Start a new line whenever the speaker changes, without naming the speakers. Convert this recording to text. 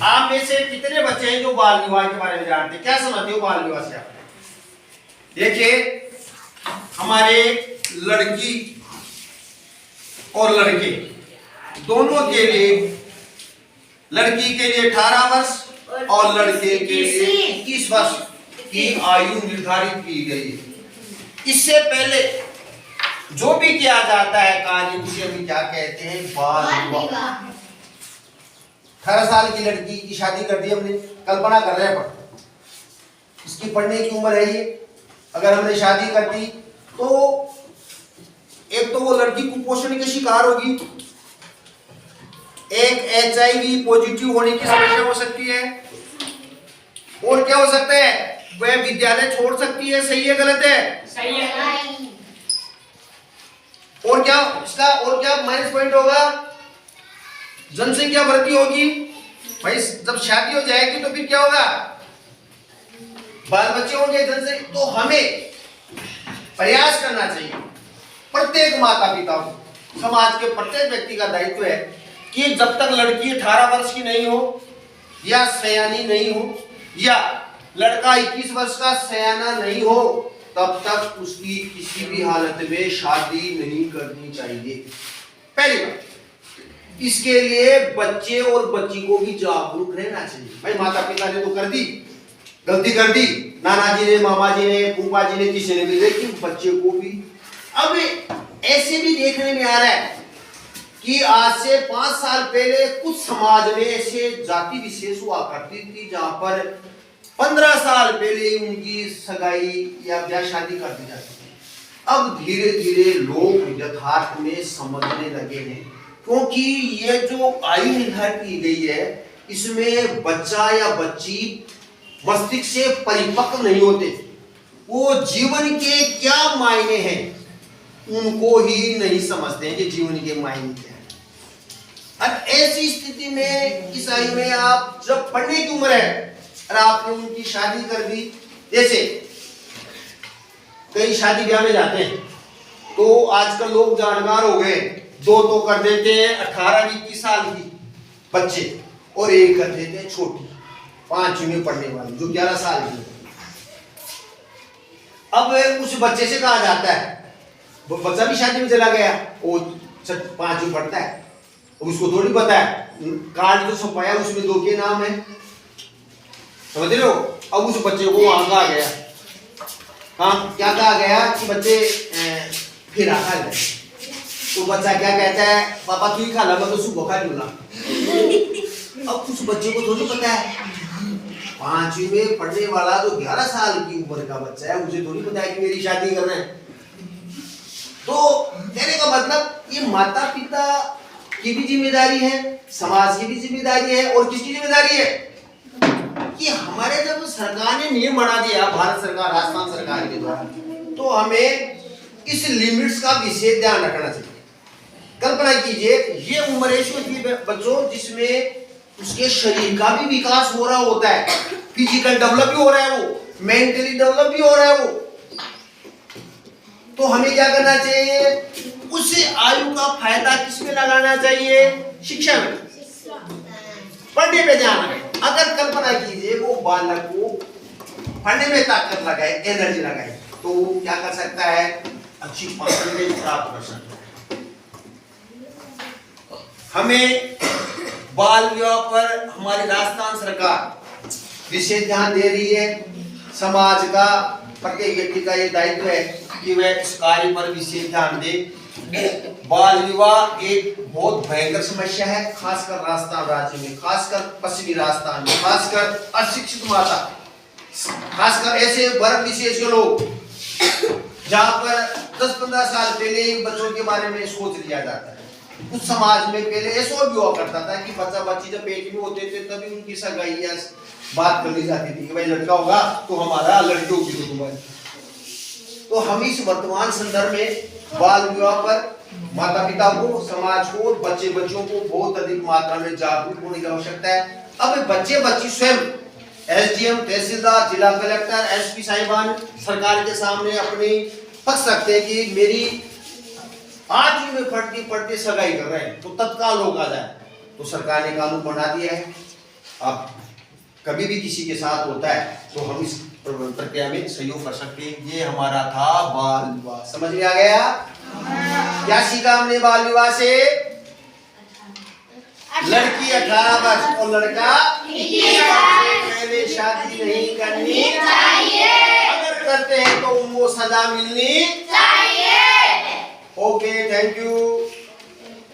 आप में से कितने बच्चे हैं जो बाल विवाह के बारे में जानते हैं? क्या समझते हो बाल विवाह से आप? देखिए, हमारे लड़की और लड़के दोनों के लिए, लड़की के लिए 18 वर्ष और लड़के के लिए 21 वर्ष की आयु निर्धारित की गई है। इससे पहले जो भी किया जाता है कार्य, उसे हम क्या कहते हैं? बाल विवाह। 18 साल की लड़की की शादी कर दी हमने, कल्पना कर रहे हैं, इसकी पढ़ने की उम्र है ये। अगर हमने शादी कर दी तो एक तो वो लड़की कुपोषण के शिकार होगी, एक HIV पॉजिटिव होने की समस्या हो सकती है, और क्या हो सकता है? वह विद्यालय छोड़ सकती है। सही है गलत है?
सही है।
और क्या इसका और क्या माइनस पॉइंट होगा? जनसंख्या वृद्धि होगी। भाई जब शादी हो जाएगी तो फिर क्या होगा? बाल बच्चे होंगे, जनसंख्या। तो हमें प्रयास करना चाहिए, प्रत्येक माता पिता को, समाज के प्रत्येक व्यक्ति का दायित्व है कि जब तक लड़की 18 वर्ष की नहीं हो या सयानी नहीं हो, या लड़का 21 वर्ष का सयाना नहीं हो, तब तक उसकी किसी भी हालत में शादी नहीं करनी चाहिए। पहली बात, इसके लिए बच्चे और बच्ची को भी जागरूक रहना चाहिए। भाई माता पिता ने तो कर दी, गलती कर दी, नाना जी ने, मामा जी ने, फूफा जी ने, किसी ने भी, लेकिन बच्चे को भी। अब ऐसे भी देखने में आ रहा है कि आज से 5 साल पहले कुछ समाज में ऐसे जाति विशेष हुआ करती थी जहां पर 15 साल पहले उनकी सगाई या ब्याह शादी कर दी जाती थी। अब धीरे धीरे लोग यथार्थ में समझने लगे हैं, क्योंकि ये जो आयु निर्धारित की गई है, इसमें बच्चा या बच्ची मस्तिष्क से परिपक्व नहीं होते, वो जीवन के क्या मायने हैं उनको ही नहीं समझते हैं कि जीवन के मायने क्या है। और ऐसी स्थिति में इस आयु में आप जब पढ़ने की उम्र है और आपने उनकी शादी कर दी, जैसे कई शादी ब्याह में जाते हैं तो आजकल लोग जानकार हो गए, 2 तो कर देते हैं 18-21 साल की बच्चे, और एक कर देते हैं छोटी 5वीं में पढ़ने वाली जो 11 साल की। अब उस बच्चे से कहा जाता है, वो बच्चा भी शादी में चला गया, वो 5वीं पढ़ता है, उसको थोड़ी पता है कार्ड जो छपाया उसमें 2 के नाम है, समझ रहे हो? अब उस बच्चे को वहां कहा गया, क्या कहा गया कि बच्चे फिर खा गए, तो बच्चा क्या कहता है? पापा तू ही खा ला, मैं तो सुबह खा लूंगा। अब उस बच्चे को थोड़ी पता है, 5वीं में पढ़ने वाला जो 11 साल की उम्र का बच्चा है, मुझे थोड़ी पता है कि मेरी शादी करना है। तो कहने का मतलब ये माता पिता की भी जिम्मेदारी है, समाज की भी जिम्मेदारी है, और किसकी जिम्मेदारी है कि हमारे जब सरकार ने नियम बना दिया, भारत सरकार, राजस्थान सरकार के द्वारा, तो हमें इस लिमिट्स का विशेष ध्यान रखना चाहिए। कल्पना कीजिए, ये उम्र ऐसी होती है बच्चों जिसमें उसके शरीर का भी विकास हो रहा होता है, फिजिकल डेवलप भी हो रहा है, वो मेंटली डेवलप भी हो रहा है वो। तो हमें क्या करना चाहिए? उस आयु का फायदा किसमें लगाना चाहिए? शिक्षा में, पढ़ने पे ध्यान रखें। अगर कल्पना कीजिए वो बालक को पढ़ने में ताकत लगाए, एनर्जी लगाए, तो वो क्या कर सकता है? अच्छी परसेंटेज प्राप्त कर सकता है। हमें बाल विवाह पर हमारी राजस्थान सरकार विशेष ध्यान दे रही है। समाज का प्रत्येक व्यक्ति का ये दायित्व है कि वह इस कार्य पर विशेष ध्यान दे। बाल विवाह एक बहुत भयंकर समस्या है, खासकर राजस्थान राज्य में, खासकर पश्चिमी राजस्थान में, खासकर अशिक्षित माता, खासकर ऐसे वर्ग विशेष के लोग जहां पर 10-15 साल पहले इन बच्चों के बारे में सोच लिया जाता है। कुछ समाज में पहले ऐसा भी हुआ करता था कि बच्चा बच्ची जब पेट में होते थे तभी उनकी सगाई या बात कर ली जाती थी कि भाई लड़का होगा तो हमारा, लड़की होगी तो तुम्हारी। तो हम इस वर्तमान संदर्भ में बाल विवाह पर माता पिता को, समाज को, बच्चे बच्चियों को बहुत अधिक मात्रा में जागरूक होने की आवश्यकता है। अब बच्चे बच्ची स्वयं SDM, तहसीलदार, जिला कलेक्टर, SP साहिबान सरकार के सामने अपनी पक्ष रखते हैं कि मेरी 8वीं में पढ़ते पढ़ते सगाई कर रहे हैं, तो तत्काल रोका जाए। तो सरकार ने कानून बना दिया है अब कभी भी किसी के साथ होता है तो हम इस प्रक्रिया में सहयोग कर सकते हैं। ये हमारा था बाल विवाह, समझ में आ गया? क्या सीखा हमने बाल विवाह से? लड़की 18 वर्ष और लड़का 21 वर्ष से पहले शादी नहीं करनी चाहिए। अगर करते हैं तो उनको सजा मिलनी चाहिए। Okay, thank you.